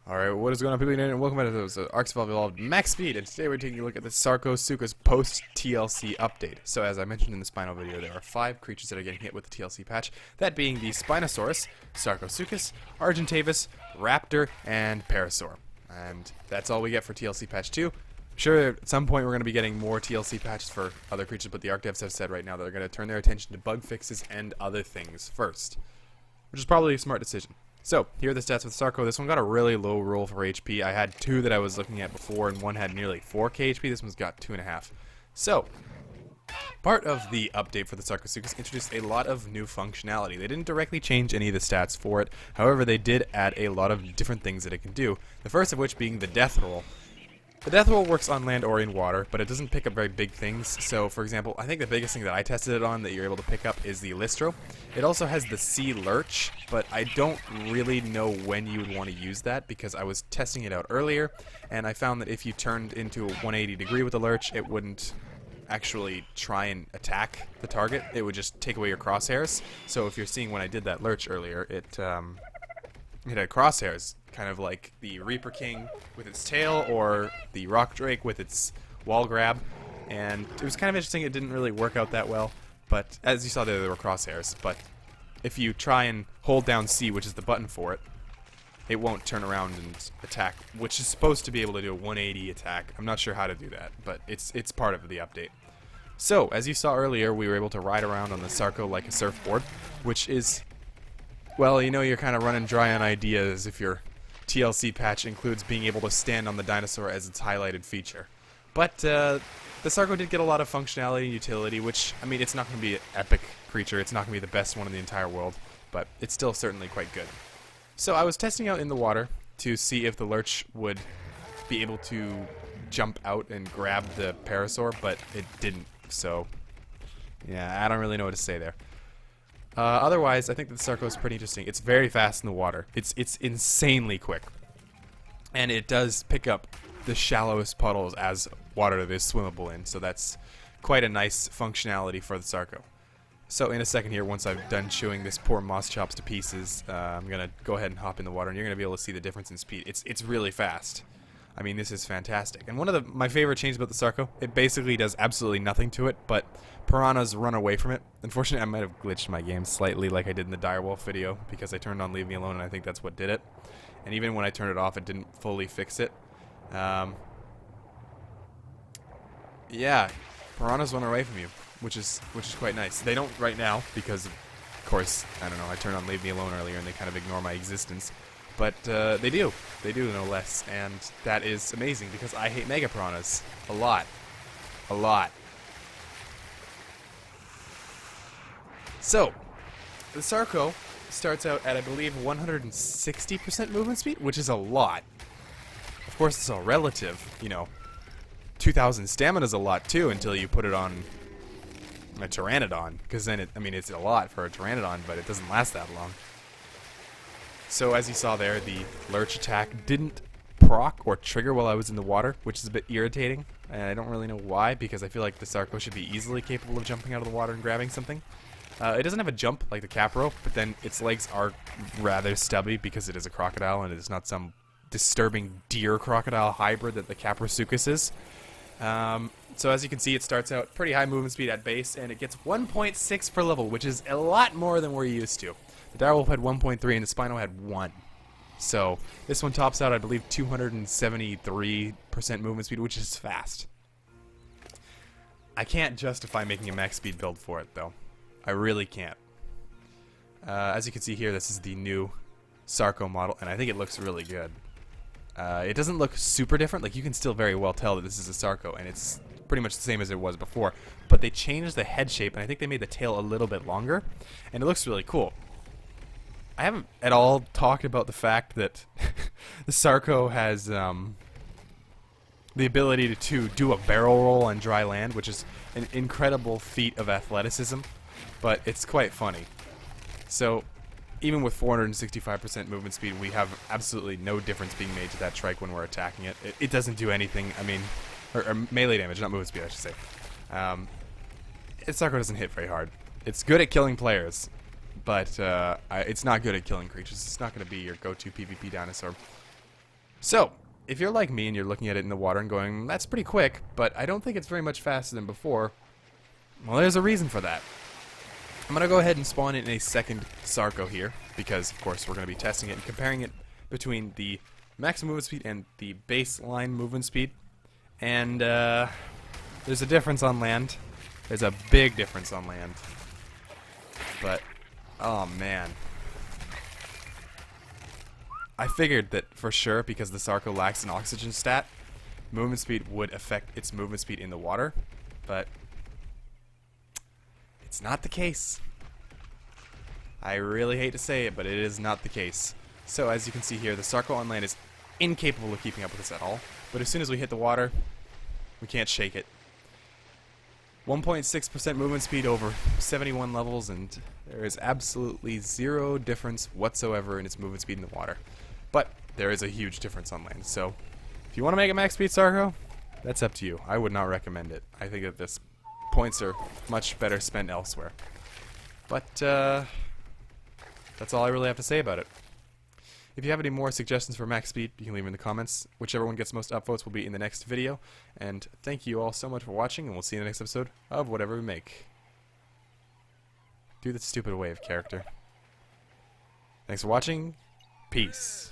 Alright, what is going on, people, and welcome back to those Arcs of Evolved Max Speed, and today we're taking a look at the Sarcosuchus Post-TLC update. So as I mentioned in the Spinal video, there are 5 creatures that are getting hit with the TLC patch, that being the Spinosaurus, Sarcosuchus, Argentavis, Raptor, and Parasaur. And that's all we get for TLC patch 2. I'm sure at some point we're going to be getting more TLC patches for other creatures, but the Arc devs have said right now that they're going to turn their attention to bug fixes and other things first, which is probably a smart decision. So, here are the stats with Sarco. This one got a really low roll for HP. I had 2 that I was looking at before, and one had nearly 4k HP. This one's got 2.5. So, part of the update for the Sarcosuchus introduced a lot of new functionality. They didn't directly change any of the stats for it. However, they did add a lot of different things that it can do. The first of which being the death roll. The death roll works on land or in water, but it doesn't pick up very big things. So, for example, I think the biggest thing that I tested it on that you're able to pick up is the Listro. It also has the Sea Lurch, but I don't really know when you would want to use that because I was testing it out earlier, and I found that if you turned into a 180 degree with the Lurch, it wouldn't actually try and attack the target. It would just take away your crosshairs. So if you're seeing when I did that Lurch earlier, it had crosshairs, kind of like the Reaper King with its tail or the Rock Drake with its wall grab, and it was kind of interesting. It didn't really work out that well, but as you saw there were crosshairs, but if you try and hold down C, which is the button for it, it won't turn around and attack, which is supposed to be able to do a 180 attack. I'm not sure how to do that, but it's part of the update. So, as you saw earlier, we were able to ride around on the Sarco like a surfboard, which is, well, you know, you're kind of running dry on ideas if your TLC patch includes being able to stand on the dinosaur as its highlighted feature. But the Sarco did get a lot of functionality and utility, which, I mean, it's not going to be an epic creature. It's not going to be the best one in the entire world, but it's still certainly quite good. So I was testing out in the water to see if the Lurch would be able to jump out and grab the Parasaur, but it didn't. So, yeah, I don't really know what to say there. Otherwise, I think that the Sarco is pretty interesting. It's very fast in the water. It's insanely quick. And it does pick up the shallowest puddles as water that is swimmable in, so that's quite a nice functionality for the Sarco. So in a second here, once I've done chewing this poor Moss Chops to pieces, I'm going to go ahead and hop in the water, and you're going to be able to see the difference in speed. It's really fast. I mean, this is fantastic. And one of my favorite changes about the Sarco, it basically does absolutely nothing to it, but piranhas run away from it. Unfortunately, I might have glitched my game slightly like I did in the Direwolf video, because I turned on Leave Me Alone, and I think that's what did it. And even when I turned it off, it didn't fully fix it. Yeah, piranhas run away from you, which is quite nice. They don't right now, because, of course, I don't know, I turned on Leave Me Alone earlier, and they kind of ignore my existence. But they do no less, and that is amazing because I hate mega piranhas a lot. So, the Sarco starts out at, I believe, 160% movement speed, which is a lot. Of course, it's all relative, you know. 2,000 stamina is a lot too until you put it on a Pteranodon, because then it's a lot for a Pteranodon, but it doesn't last that long. So as you saw there, the Lurch attack didn't proc or trigger while I was in the water, which is a bit irritating, and I don't really know why, because I feel like the Sarco should be easily capable of jumping out of the water and grabbing something. It doesn't have a jump like the Capro, but then its legs are rather stubby because it is a crocodile and it is not some disturbing deer-crocodile hybrid that the Caprosuchus is. So as you can see, it starts out pretty high movement speed at base, and it gets 1.6 per level, which is a lot more than we're used to. The Direwolf had 1.3 and the Spino had 1. So this one tops out, I believe, 273% movement speed, which is fast. I can't justify making a max speed build for it, though. I really can't. As you can see here, this is the new Sarco model, and I think it looks really good. It doesn't look super different. Like, you can still very well tell that this is a Sarco, and it's pretty much the same as it was before. But they changed the head shape, and I think they made the tail a little bit longer, and it looks really cool. I haven't at all talked about the fact that the Sarco has the ability to do a barrel roll on dry land, which is an incredible feat of athleticism, but it's quite funny. So, even with 465% movement speed, we have absolutely no difference being made to that trike when we're attacking it. It doesn't do anything, I mean, or melee damage, not movement speed, I should say. Sarco doesn't hit very hard. It's good at killing players, but it's not good at killing creatures. It's not going to be your go-to PvP dinosaur. So, if you're like me and you're looking at it in the water and going, that's pretty quick, but I don't think it's very much faster than before, well, there's a reason for that. I'm going to go ahead and spawn it in a second Sarco here, because, of course, we're going to be testing it and comparing it between the maximum movement speed and the baseline movement speed. And, there's a difference on land. There's a big difference on land. But, oh man. I figured that for sure, because the Sarco lacks an oxygen stat, movement speed would affect its movement speed in the water, but it's not the case. I really hate to say it, but it is not the case. So as you can see here, the Sarco on land is incapable of keeping up with us at all, but as soon as we hit the water, we can't shake it. 1.6% movement speed over 71 levels, and there is absolutely zero difference whatsoever in its movement speed in the water. But there is a huge difference on land, so if you want to make a max speed Sarco, that's up to you. I would not recommend it. I think that this points are much better spent elsewhere. But that's all I really have to say about it. If you have any more suggestions for max speed, you can leave them in the comments. Whichever one gets most upvotes will be in the next video. And thank you all so much for watching, and we'll see you in the next episode of whatever we make. Do the stupid wave character. Thanks for watching. Peace.